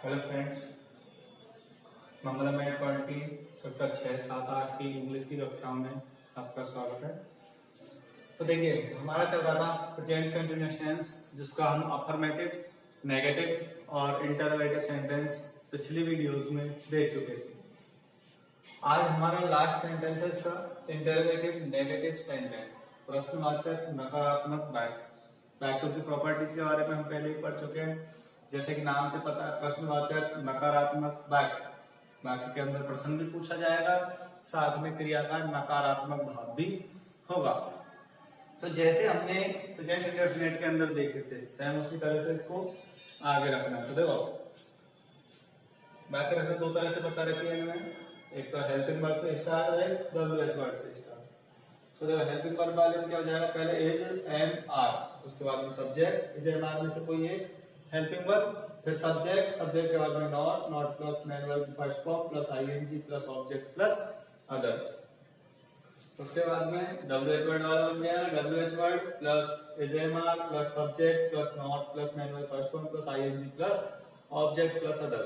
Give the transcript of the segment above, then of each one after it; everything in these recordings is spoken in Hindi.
हेलो फ्रेंड्स, मंगलमय पॉलिटी कक्षा 6, 7, 8 की इंग्लिश की कक्षाओं में आपका स्वागत है। तो देखिए, हमारा चल रहा था प्रेजेंट कंटिन्यूअस टेंस, जिसका हम अफर्मेटिव, नेगेटिव और इंटरोगेटिव सेंटेंस पिछली वीडियोस में देख चुके थे। आज हमारा लास्ट सेंटेंस है इसका इंटरोगेटिव नेगेटिव सेंटेंस, प्रश्नवाचक नकारात्मक वाक्यों की प्रॉपर्टीज के बारे में हम पहले ही पढ़ चुके हैं। जैसे कि नाम से पता है, प्रश्नवाचक नकारात्मक वाक्य के अंदर प्रश्न भी पूछा जाएगा, साथ में क्रिया का नकारात्मक भाव भी होगा। तो जैसे हमने प्रेजेंट इंडेफिनिट के अंदर देखे थे, सेम उसी तरह से इसको आगे रखना है। तो देखो, वाक्य रचना दो तरह से बता रखी है इन्होंने, एक तो हेल्पिंग वर्ब से स्टार्ट है, WH वर्ड से स्टार्ट। तो देखो, हेल्पिंग वर्ब वाले में क्या हो जाएगा, पहले इज, एम, आर, उसके बाद में सब्जेक्ट, इज, एम, आर में से कोई एक हेल्पिंग वर्ब, फिर सब्जेक्ट के बाद में not plus main verb first form plus ING plus object plus other. उसके बाद में WH वर्ड वाला बन गया, WH word plus is am are plus subject plus not plus main verb first form plus ING plus object plus other.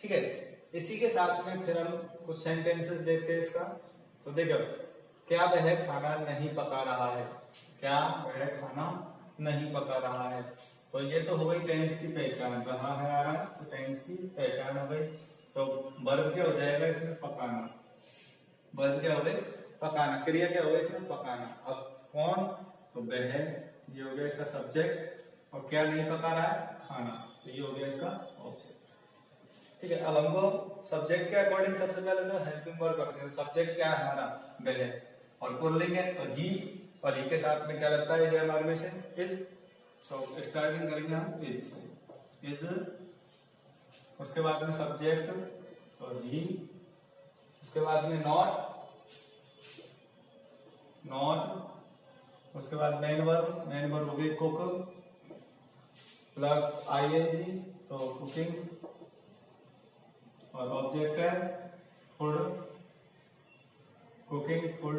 ठीक है, इसी के साथ में फिर हम कुछ सेंटेंसेस देखते हैं इसका। तो देखो, क्या वह खाना नहीं पका रहा है, क्या वह खाना नहीं पका रहा है। तो ये तो हो गई टेंस की पहचान, रहा है आ रहा है, तो टेंस की पहचान हो गई। तो वर्ब क्या हो जाएगा इसमें, पकाना। वर्ब क्या हो गई, पकाना। क्रिया क्या हो गई इसमें, पकाना। अब कौन, तो वह, ये हो गया इसका सब्जेक्ट, और क्या नहीं पका रहा है, खाना, तो ये हो गया इसका ऑब्जेक्ट। ठीक है, अब हमको सब्जेक्ट के अकॉर्डिंग सबसे पहले तो हेल्पिंग वर्ब रखते हैं। सब्जेक्ट क्या है हमारा, वह, और पुल्लिंग है तो ही, और ही के साथ में क्या लगता है, ये हमारे में से इज। तो स्टार्टिंग करेंगे हम इज, उसके बाद में सब्जेक्ट और ही, उसके बाद में नॉट, उसके बाद मेन वर्ब हो गई कुक प्लस आईएनजी, तो कुकिंग, और ऑब्जेक्ट है फूड, कुकिंग फूड,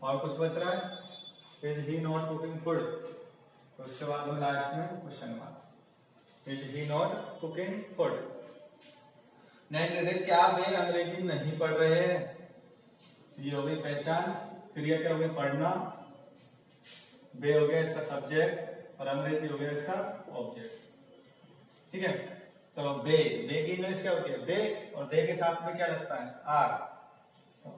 और कुछ बच रहा है, is he not cooking food. तो उसके बाद में लास्ट में question mark, is he not cooking food. Next देखिए, क्या वे अंग्रेजी नहीं पढ़ रहे हैं, ये हो गई पहचान। क्रिया क्या हो गई, पढ़ना। वे हो गया इसका सब्जेक्ट और अंग्रेजी हो गया इसका ऑब्जेक्ट। ठीक है, तो वे की इंग्लिश क्या होती है, दे, और दे के साथ में क्या लगता है, आर। तो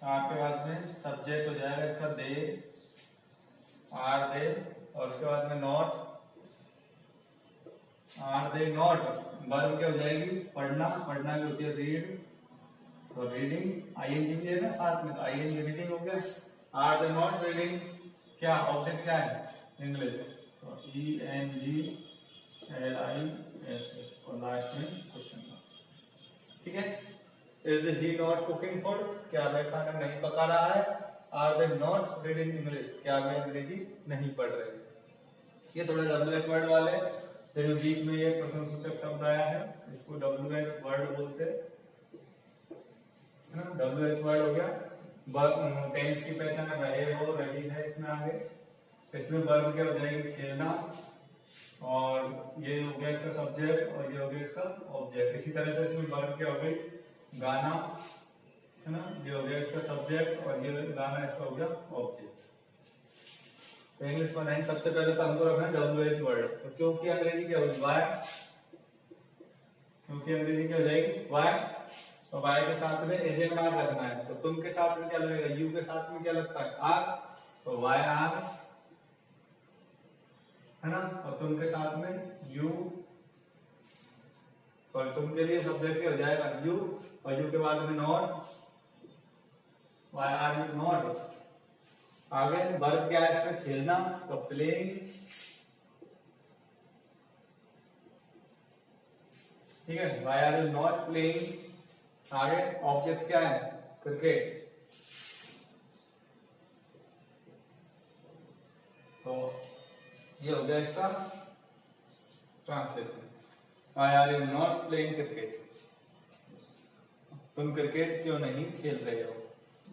आर के बाद में सब्जेक्ट हो जाएगा इसका दे, आर दे, और उसके बाद में not, are they not. Verb क्या हो जाएगी, पढ़ना की होती है रीड, तो रीडिंग, आईएनजी भी है ना साथ में, तो आईएनजी रीडिंग हो गया। आर दे नॉट रीडिंग, क्या ऑब्जेक्ट क्या है, इंग्लिश, तो ENGLISH, और लास्ट में क्वेश्चन मार्क। ठीक है, is he not cooking food, क्या वह खाना नहीं पका रहा है। Are they not reading English, क्या वे अंग्रेजी नहीं पढ़ रहे। ये थोड़ा WH वर्ड वाले, फिर बीच में ये प्रश्नसूचक शब्द आया है, इसको WH वर्ड बोलते हैं। WH वर्ड हो गया, वर्ब टेंस की पहचान है, रहे हो, रही है, इसमें आगे। इसमें वर्ब क्या हो जाएगी, खेलना, और ये हो गया इसका सब्जेक्ट, और ये हो गया इसका ऑब्जेक्ट। इसी तरह से इसमें वर्ब क्या हो गई, गाना, है ना, ये हो गया इसका सब्जेक्ट, और ये गाना इसका हो गया ऑब्जेक्ट। तो इंग्लिश बनाएंगे, सबसे पहले तो हमको रखना है WH वर्ड। तो क्योंकि अंग्रेजी क्या होगी, वाई, क्योंकि अंग्रेजी क्या हो जाएगी, वाई, और वाई के साथ में इजएमआर रखना है। तो तुम के साथ में क्या लगेगा, यू के साथ में क्या लगता है, आर, तो वाई आर, है ना, और तुम के साथ में यू, और तुम के लिए सब्जेक्ट क्या हो जाएगा, यू, और यू के बाद में not, why are you not. आगे वर्ब क्या है इसमें, खेलना, तो प्लेइंग। ठीक है, why are you not playing. आगे ऑब्जेक्ट क्या है, क्रिकेट। तो ये हो गया इसका translation, why are you not playing cricket, तुम क्रिकेट क्यों नहीं खेल रहे हो।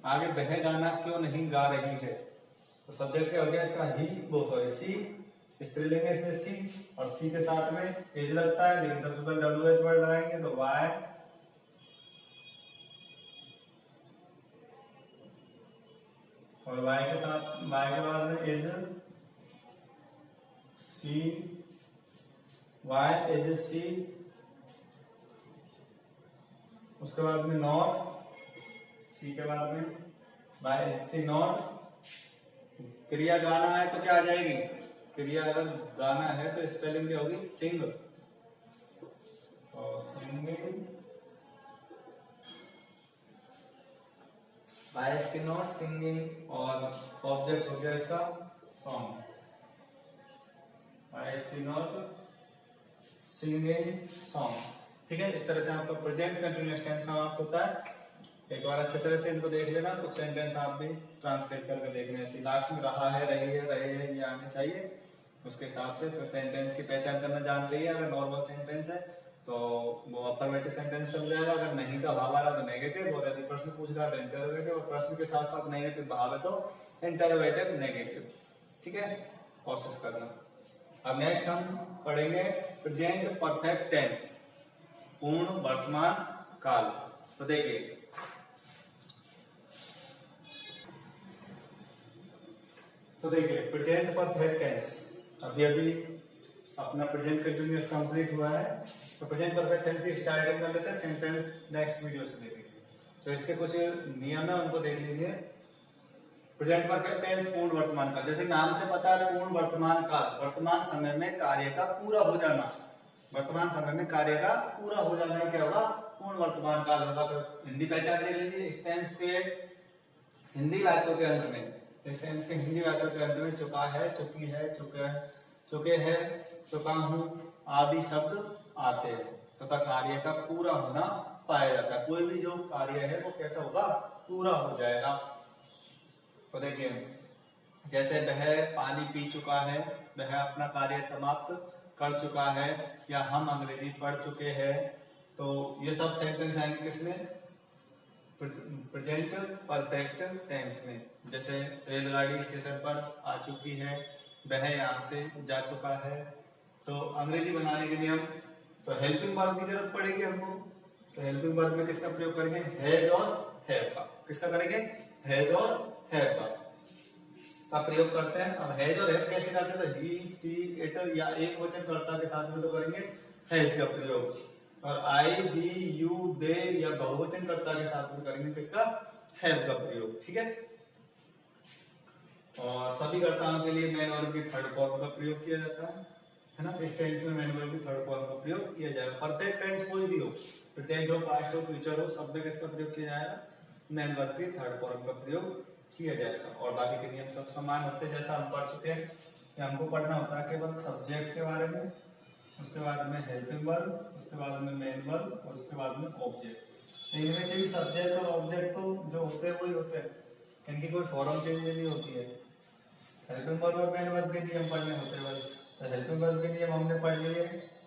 आगे वह गाना क्यों नहीं गा रही है, तो सब्जेक्ट क्या हो गया इसका, ही, वो सॉरी सी, स्त्रीलिंग है इसमें सी, और सी के साथ में एज लगता है, लेकिन सबसे पहले डब्ल्यू एच वर्ड लगाएंगे तो वाई, और वाई के साथ वाई के बाद में एज सी, वाई एज सी, उसके बाद में नॉट, सी के बाद में वाई एज सी नॉट। क्रिया गाना है तो क्या आ जाएगी, क्रिया अगर गाना है तो स्पेलिंग क्या होगी, सिंग, और singing, why she not singing, और ऑब्जेक्ट हो गया इसका song, why she not singing song. ठीक है, इस तरह से आपका प्रेजेंट कंटिन्यूअस टेंस समाप्त होता है। एक बार अच्छे तरह से इनको देख लेना, कुछ सेंटेंस आप भी ट्रांसलेट करके देखना, ऐसे लास्ट में रहा है, रही है, रहे हैं ये आने चाहिए, उसके हिसाब से फिर सेंटेंस की पहचान करना जान रही है। अगर नॉर्मल सेंटेंस है तो वो अफर्मेटिव सेंटेंस चल जाएगा, अगर नहीं का भाव आ रहा तो नेगेटिव, और यदि प्रश्न पूछ रहा तो इंटरोगेटिव, और प्रश्न के साथ साथ नेगेटिव भाव है तो इंटरोगेटिव नेगेटिव। ठीक है, कोशिश करना। अब नेक्स्ट हम पढ़ेंगे प्रेजेंट परफेक्ट टेंस, पूर्ण वर्तमान काल। तो देखिए प्रेजेंट परफेक्ट टेंस, अभी अपना प्रेजेंट कंटिन्यूअस कंप्लीट हुआ है, तो प्रेजेंट परफेक्ट टेंस की स्टार्टिंग कर लेते हैं, सेंटेंस नेक्स्ट वीडियो से देखेंगे। तो इसके कुछ नियम है, उनको देख लीजिए। प्रेजेंट परफेक्ट टेंस पूर्ण वर्तमान काल, जैसे नाम से पता है पूर्ण वर्तमान काल, वर्तमान समय में कार्य का पूरा हो जाना, वर्तमान समय में कार्य का पूरा हो जाना क्या होगा, पूर्ण वर्तमान काल होगा। तो हिंदी पहचान ले लीजिए, इस टेंस के हिंदी वाक्यों के अंत में, इस टेंस के हिंदी वाक्यों के अंत में चुका है, चुकी है, चुके हैं, चुका हूं आदि शब्द आते हैं, तथा कार्य का पूरा होना पाया जाता है। कोई भी जो कार्य है वो कैसा होगा, पूरा हो जाएगा। तो देखिए जैसे वह पानी पी चुका है, वह अपना कार्य समाप्त कर चुका है, या हम अंग्रेजी पढ़ चुके हैं, तो ये सब सेंटेंस आएंगे किसमें, प्रेजेंट परफेक्ट टेंस में। जैसे रेलगाड़ी स्टेशन पर आ चुकी है, वह यहाँ से जा चुका है। तो अंग्रेजी बनाने के लिए हम तो हेल्पिंग वर्ब की जरूरत पड़ेगी हमको, तो हेल्पिंग वर्ब में किसका प्रयोग करेंगे, हैज और हैव का। किसका करेंगे, हैज और हैव का प्रयोग करते हैं। अब हैज और हैव कैसे करते हैं, तो ही, सी, इट या एक वचन कर्ता के साथ में तो करेंगे हैज का प्रयोग, और आई, वी, यू, दे या बहुवचन कर्ता के साथ में करेंगे किसका, हैव का प्रयोग। ठीक है, और सभी कर्ताओं के लिए मेन वर्ब की थर्ड फॉर्म का प्रयोग किया जाता है ना। इस टेंस में मेन वर्ब की थर्ड फॉर्म का प्रयोग किया जाएगा। परफेक्ट टेंस कोई भी हो, प्रेजेंट हो, पास्ट हो, फ्यूचर हो, सब में किसका प्रयोग किया जाएगा, मेन वर्ब की थर्ड फॉर्म का प्रयोग किया जाएगा। और बाकी के नियम सब समान होते हैं, जैसा हम पढ़ चुके हैं कि हमको पढ़ना होता है केवल सब्जेक्ट के बारे में, उसके बाद में हेल्पिंग वर्ब, उसके बाद में मेन वर्ब, और उसके बाद में ऑब्जेक्ट। इनमें से भी सब्जेक्ट और ऑब्जेक्ट तो जो होते हैं वही होते हैं, इनकी कोई फॉर्म चेंज नहीं होती है। हेल्पिंग वर्ब और मेन वर्ब के नियम पढ़ने होते हैं, तो हेल्पिंग वर्ब के नियम हमने पढ़ लिए,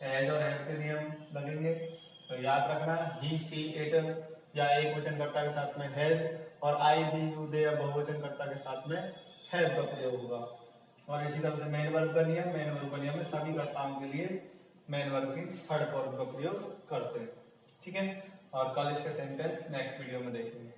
एज और हैव के नियम लगेंगे। तो याद रखना, ही, सी, इट या एक वचन कर्ता के साथ में हैज, और आई, वी, यू, दे या बहुवचन कर्ता के साथ में हैव का प्रयोग होगा। और इसी तरह से मेन वर्ब का नियम, मेन वर्ब का नियम में सभी कर्ताओं के लिए मेन वर्ब की थर्ड फॉर्म का प्रयोग करते हैं। ठीक है, और कल इसके सेंटेंस नेक्स्ट वीडियो में देखेंगे।